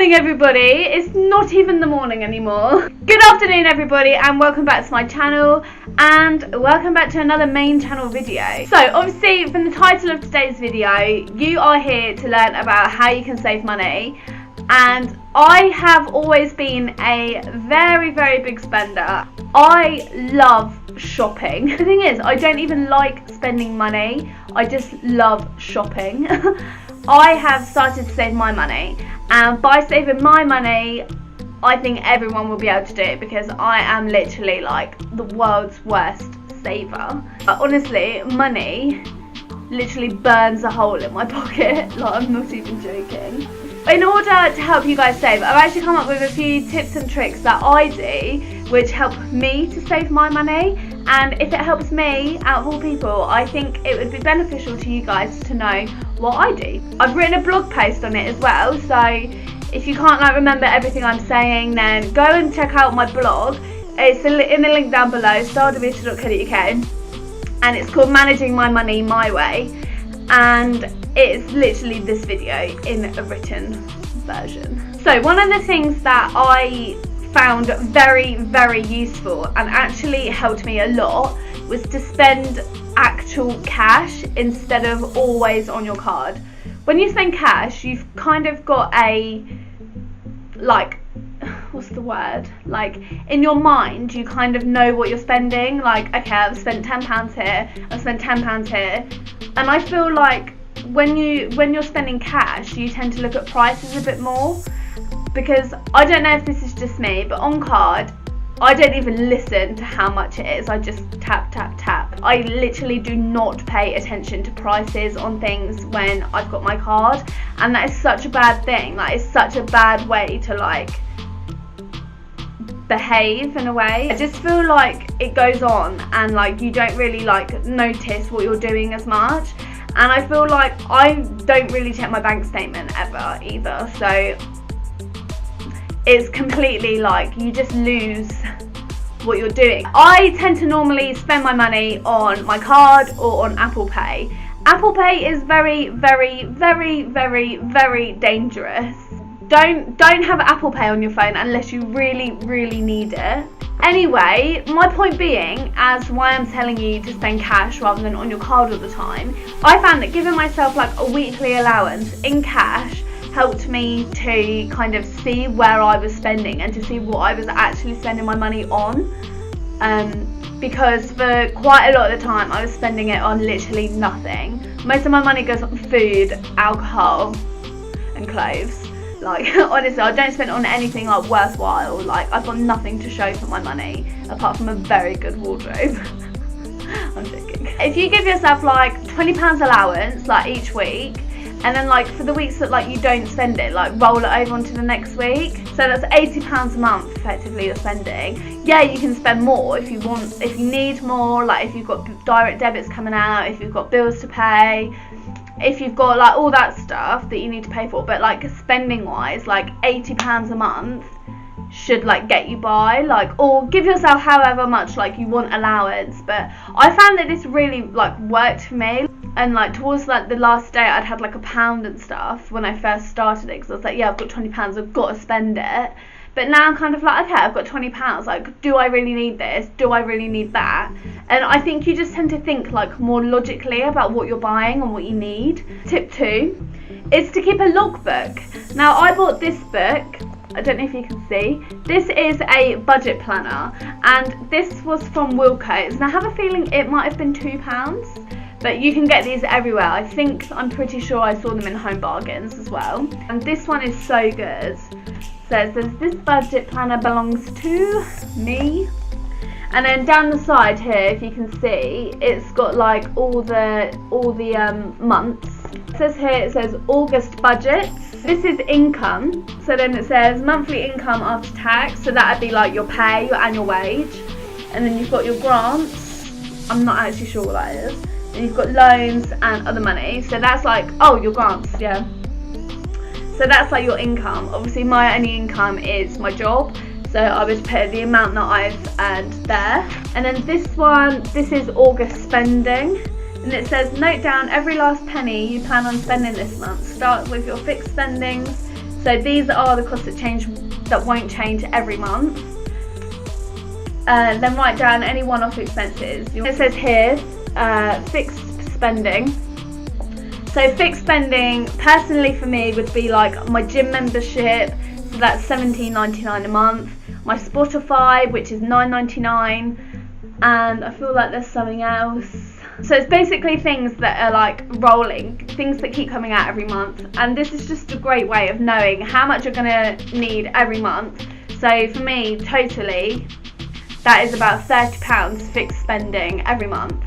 morning, everybody. It's not even the morning anymore. Good afternoon, everybody, and welcome back to my channel, and welcome back to another main channel video. So obviously from the title of today's video, you are here to learn about how you can save money, and I have always been a very big spender. I love shopping. The thing is, I don't even like spending money, I just love shopping. I have started to save my money, and by saving my money, I think everyone will be able to do it, because I am literally like the world's worst saver. But honestly, money literally burns a hole in my pocket. Like, I'm not even joking. In order to help you guys save, I've actually come up with a few tips and tricks that I do which help me to save my money, and if it helps me out of all people, I think it would be beneficial to you guys to know what I do. I've written a blog post on it as well, so if you can't remember everything I'm saying, then go and check out my blog. It's in the link down below, StilediVita.co.uk, and it's called Managing My Money My Way, and it's literally this video in a written version. So one of the things that I found very useful and actually helped me a lot was to spend actual cash instead of always on your card. When you spend cash, you've kind of got a, like, what's the word, like, in your mind you kind of know what you're spending. Like, okay, I've spent £10 here, I've spent £10 here, and I feel like when you're spending cash, you tend to look at prices a bit more, because I don't know if this is just me, but on card I don't even listen to how much it is. I just tap. I literally do not pay attention to prices on things when I've got my card, and that is such a bad thing. Like, it's such a bad way to like behave in a way. I just feel like it goes on and like you don't really like notice what you're doing as much, and I feel like I don't really check my bank statement ever either, so it's completely like you just lose what you're doing. I tend to normally spend my money on my card or on Apple Pay. Apple Pay is very dangerous. Don't have Apple Pay on your phone unless you really need it. Anyway, my point being, as why I'm telling you to spend cash rather than on your card all the time, I found that giving myself like a weekly allowance in cash helped me to kind of see where I was spending and to see what I was actually spending my money on, because for quite a lot of the time I was spending it on literally nothing. Most of my money goes on food, alcohol and clothes. Like, honestly, I don't spend it on anything like worthwhile. Like, I've got nothing to show for my money apart from a very good wardrobe. I'm joking. If you give yourself like £20 allowance like each week, and then like for the weeks that like you don't spend it, like roll it over onto the next week, so that's £80 a month effectively you're spending. Yeah, you can spend more if you want, if you need more, like if you've got direct debits coming out, if you've got bills to pay, if you've got like all that stuff that you need to pay for, but like spending wise, like £80 a month should like get you by, like, or give yourself however much like you want allowance. But I found that this really like worked for me, and like towards like the last day I'd had like £1 and stuff when I first started it, because I was like, yeah, I've got £20, I've got to spend it. But now I'm kind of like, okay, I've got £20, like, do I really need this? Do I really need that? And I think you just tend to think like more logically about what you're buying and what you need. Tip 2 is to keep a logbook. Now, I bought this book, I don't know if you can see, this is a budget planner, and this was from Wilko's, and I have a feeling it might have been £2, but you can get these everywhere. I'm pretty sure I saw them in Home Bargains as well, and this one is so good. So it says, this budget planner belongs to me. And then down the side here, if you can see, it's got like all the months. It says here, it says August budget. This is income. So then it says monthly income after tax. So that would be like your pay, your annual wage. And then you've got your grants. I'm not actually sure what that is. And you've got loans and other money. So that's like, oh, your grants, yeah. So that's like your income. Obviously my only income is my job, so I would put the amount that I've earned there. And then this one, this is August spending, and it says note down every last penny you plan on spending this month. Start with your fixed spendings, So these are the costs that won't change every month. Then write down any one-off expenses. It says here, fixed spending. So fixed spending, personally for me, would be like my gym membership, so that's $17.99 a month. My Spotify, which is $9.99, and I feel like there's something else. So it's basically things that are like rolling, things that keep coming out every month. And this is just a great way of knowing how much you're gonna need every month. So for me, totally, that is about £30 fixed spending every month.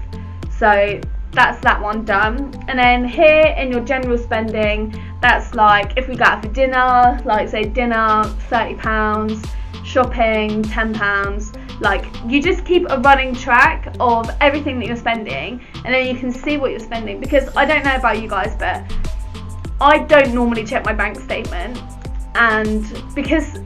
So that's that one done. And then here in your general spending, that's like if we go out for dinner, like say dinner, £30, shopping, £10. Like, you just keep a running track of everything that you're spending, and then you can see what you're spending. Because I don't know about you guys, but I don't normally check my bank statement, and because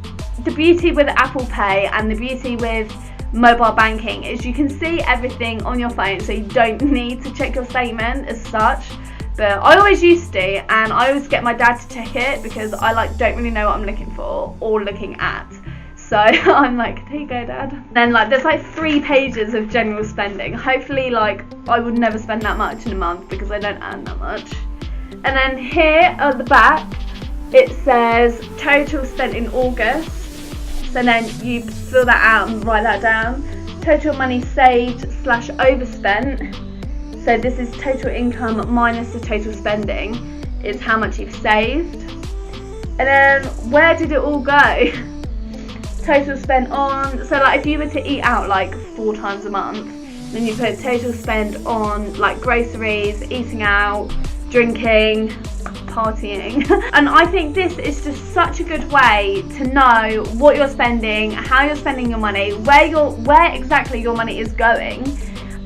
the beauty with Apple Pay and the beauty with mobile banking is you can see everything on your phone, so you don't need to check your statement as such. But I always used to, and I always get my dad to check it because I like don't really know what I'm looking for or looking at. So I'm like, there you go, Dad. Then like there's like 3 pages of general spending. Hopefully like I would never spend that much in a month because I don't earn that much. And then here at the back it says total spent in August. So then you fill that out and write that down. Total money saved / overspent. So this is total income minus the total spending is how much you've saved. And then where did it all go? Total spent on, so like if you were to eat out like 4 times a month, then you put total spend on like groceries, eating out, drinking, partying. And I think this is just such a good way to know what you're spending, how you're spending your money, where exactly your money is going.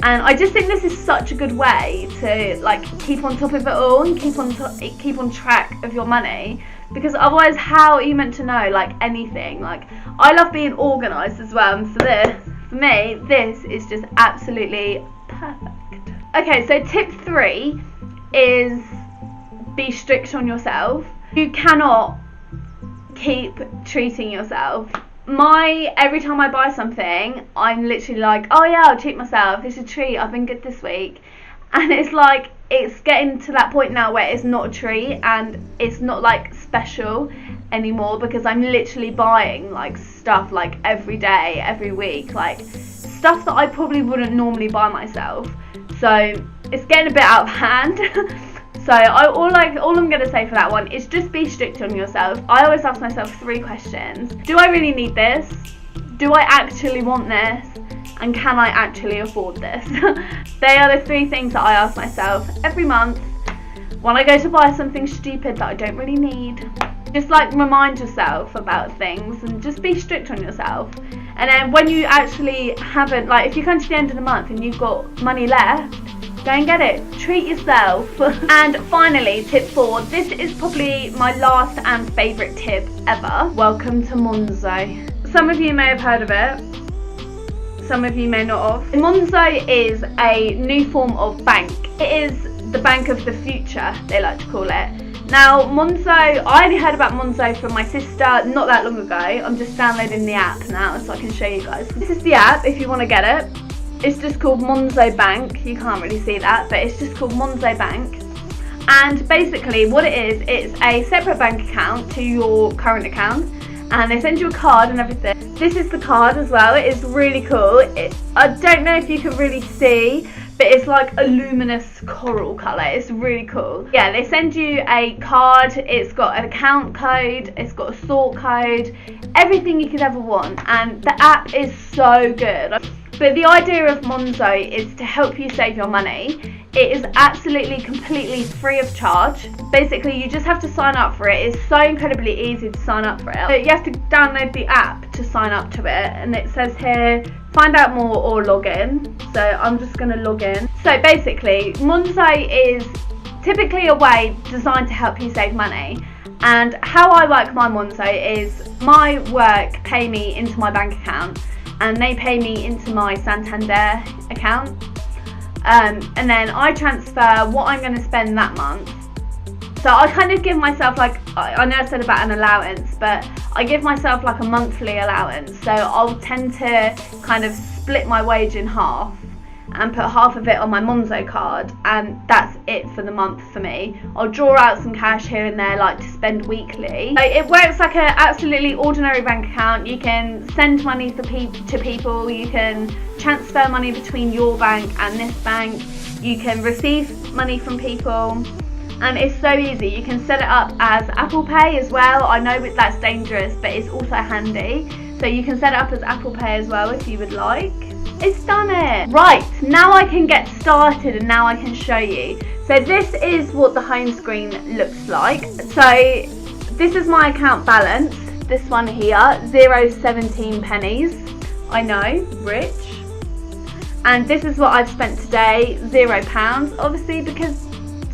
And I just think this is such a good way to like keep on top of it all and keep on track of your money. Because otherwise, how are you meant to know like anything? Like, I love being organised as well, and for me, this is just absolutely perfect. Okay, so tip 3 is be strict on yourself. You cannot keep treating yourself. Every time I buy something, I'm literally like, oh yeah, I'll treat myself. It's a treat. I've been good this week. And it's like, it's getting to that point now where it's not a treat and it's not like special anymore, because I'm literally buying like stuff like every day, every week, like stuff that I probably wouldn't normally buy myself. So it's getting a bit out of hand. So all I'm going to say for that one is just be strict on yourself. I always ask myself 3 questions. Do I really need this? Do I actually want this? And can I actually afford this? They are the 3 things that I ask myself every month when I go to buy something stupid that I don't really need. Just like remind yourself about things and just be strict on yourself. And then when you actually haven't, like if you come to the end of the month and you've got money left, go and get it. Treat yourself. And finally, tip 4. This is probably my last and favourite tip ever. Welcome to Monzo. Some of you may have heard of it. Some of you may not have. Monzo is a new form of bank. It is the bank of the future, they like to call it. Now Monzo, I only heard about Monzo from my sister not that long ago. I'm just downloading the app now so I can show you guys. This is the app if you want to get it. It's just called Monzo Bank. You can't really see that, but it's just called Monzo Bank. And basically what it is, it's a separate bank account to your current account. And they send you a card and everything. This is the card as well. It is really cool. I don't know if you can really see, but it's like a luminous coral colour. It's really cool. Yeah, they send you a card. It's got an account code. It's got a sort code. Everything you could ever want. And the app is so good. But the idea of Monzo is to help you save your money. It is absolutely completely free of charge. Basically, you just have to sign up for it. It's so incredibly easy to sign up for it. But you have to download the app to sign up to it. And it says here, find out more or log in. So I'm just going to log in. So basically, Monzo is typically a way designed to help you save money. And how I work my Monzo is my work pay me into my bank account. And they pay me into my Santander account. And then I transfer what I'm going to spend that month. So I kind of give myself like, I know I said about an allowance, but I give myself like a monthly allowance. So I'll tend to kind of split my wage in half and put half of it on my Monzo card, and that's it for the month for me. I'll draw out some cash here and there, like to spend weekly. So it works like an absolutely ordinary bank account. You can send money to people, you can transfer money between your bank and this bank, you can receive money from people, and it's so easy. You can set it up as Apple Pay as well. I know that's dangerous, but it's also handy. So you can set it up as Apple Pay as well if you would like. It's done it. Right, now I can get started and now I can show you. So this is what the home screen looks like. So this is my account balance. This one here, 0.17 pennies. I know, rich. And this is what I've spent today, £0. Obviously because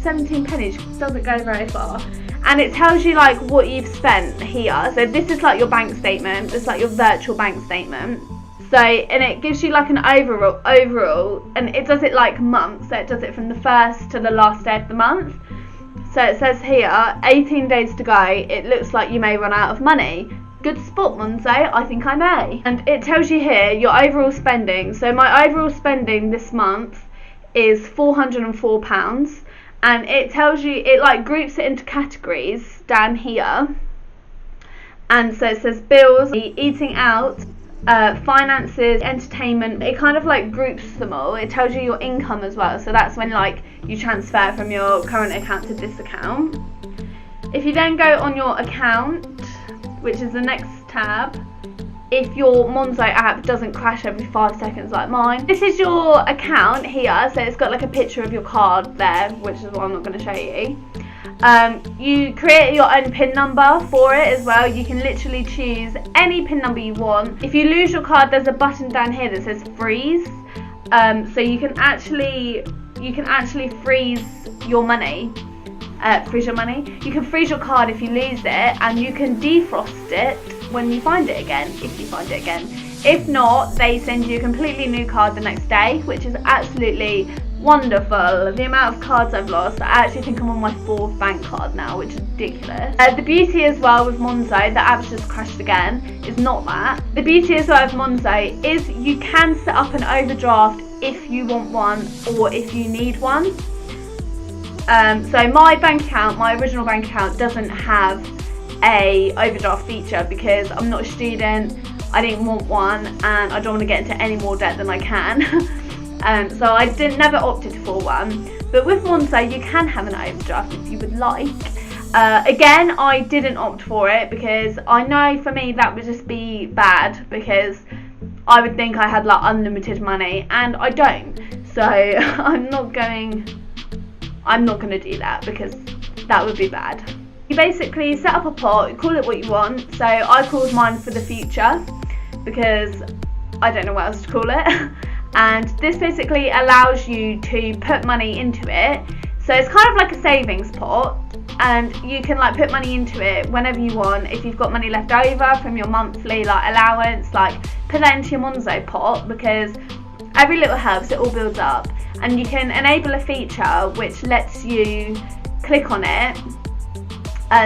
17 pennies doesn't go very far. And it tells you like what you've spent here. So this is like your bank statement. It's like your virtual bank statement. So, and it gives you like an overall, and it does it like months, so it does it from the first to the last day of the month. So it says here, 18 days to go, it looks like you may run out of money. Good spot, Monzo, I think I may. And it tells you here your overall spending. So my overall spending this month is £404, and it tells you, it like groups it into categories down here. And so it says bills, eating out, finances, entertainment. It kind of like groups them all. It tells you your income as well, so that's when like you transfer from your current account to this account. If you then go on your account, which is the next tab, if your Monzo app doesn't crash every 5 seconds like mine, this is your account here. So it's got like a picture of your card there, which is what I'm not going to show you. You create your own PIN number for it as well. You can literally choose any PIN number you want. If you lose your card, there's a button down here that says freeze. So you can actually freeze your money. You can freeze your card if you lose it, and you can defrost it when you find it again, if you find it again. If not, they send you a completely new card the next day, which is absolutely wonderful. The amount of cards I've lost, I actually think I'm on my 4th bank card now, which is ridiculous. The beauty as well with Monzo, the app's just crashed again, is not that. The beauty as well with Monzo is you can set up an overdraft if you want one or if you need one. So my bank account, my original bank account, doesn't have a overdraft feature because I'm not a student, I didn't want one, and I don't want to get into any more debt than I can. So I never opted for one. But with Monzo you can have an overdraft if you would like. Again, I didn't opt for it because I know for me that would just be bad, because I would think I had like unlimited money and I don't. So I'm not going to do that because that would be bad. You basically set up a pot, you call it what you want. So I called mine for the future because I don't know what else to call it. And this basically allows you to put money into it. So it's kind of like a savings pot, and you can like put money into it whenever you want. If you've got money left over from your monthly like allowance, like put that into your Monzo pot, because every little helps, it all builds up. And you can enable a feature which lets you click on it.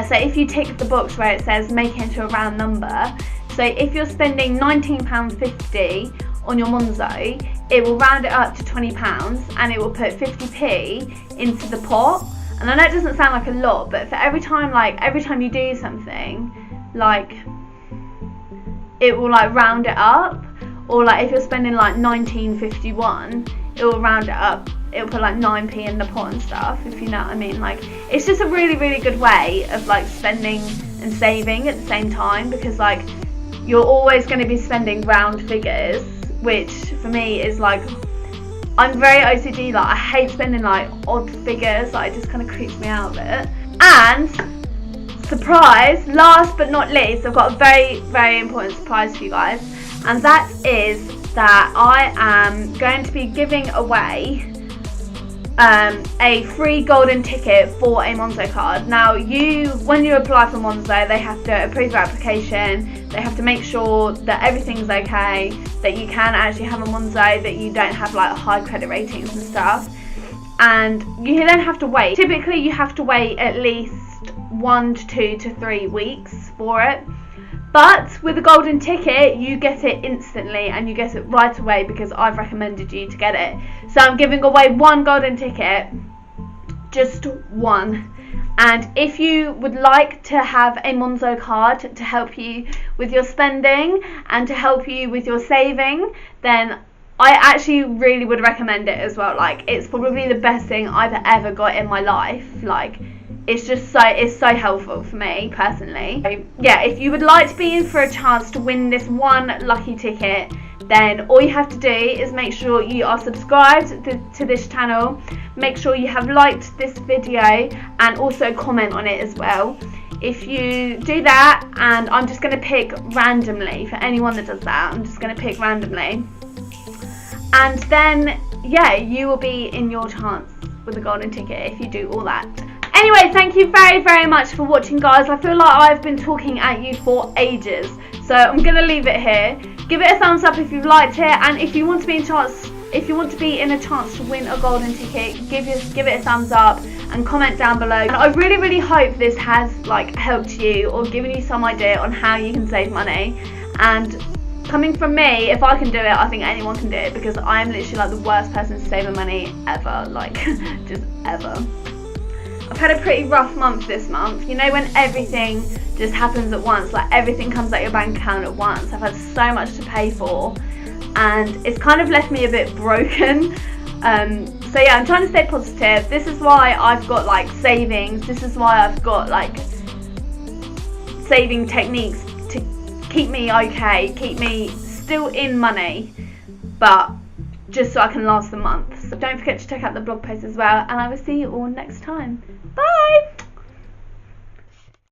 So if you tick the box where it says make it into a round number, so if you're spending £19.50 on your Monzo, it will round it up to £20 and it will put 50p into the pot. And I know it doesn't sound like a lot, but for every time you do something, like it will like round it up. Or like if you're spending like £19.51, it will round it up, it will put like 9p in the pot and stuff, if you know what I mean. Like it's just a really, really good way of like spending and saving at the same time, because like you're always going to be spending round figures, which for me is like, I'm very OCD, like I hate spending like odd figures, like it just kind of creeps me out a bit. And surprise, last but not least, I've got a very, very important surprise for you guys, and that is that I am going to be giving away a free golden ticket for a Monzo card. Now, when you apply for Monzo, they have to approve your application, they have to make sure that everything's okay, that you can actually have a Monzo, that you don't have like high credit ratings and stuff. and you then have to wait. Typically you have to wait at least 1 to 2 to 3 weeks for it. But with the golden ticket, you get it instantly and you get it right away because I've recommended you to get it. So I'm giving away 1 golden ticket, just 1. And if you would like to have a Monzo card to help you with your spending and to help you with your saving, then I actually really would recommend it as well. Like, it's probably the best thing I've ever got in my life. Like, it's so helpful for me personally. So, yeah, if you would like to be in for a chance to win this 1 lucky ticket, then all you have to do is make sure you are subscribed to this channel, make sure you have liked this video and also comment on it as well. If you do that, and I'm just going to pick randomly for anyone that does that, I'm just going to pick randomly, and then yeah, you will be in your chance with a golden ticket if you do all that. Anyway, thank you very much for watching, guys. I feel like I've been talking at you for ages, so I'm gonna leave it here. Give it a thumbs up if you've liked it, and if you want to be in a chance to win a golden ticket, give it a thumbs up and comment down below. And I really hope this has like helped you or given you some idea on how you can save money. And coming from me, if I can do it, I think anyone can do it, because I'm literally like the worst person to save money ever, like just ever. I've had a pretty rough month this month. You know, when everything just happens at once, like everything comes out your bank account at once. I've had so much to pay for and it's kind of left me a bit broken. So yeah, I'm trying to stay positive. This is why I've got like savings. This is why I've got like saving techniques to keep me okay, keep me still in money, but just so I can last the month. So don't forget to check out the blog post as well, and I will see you all next time. Bye!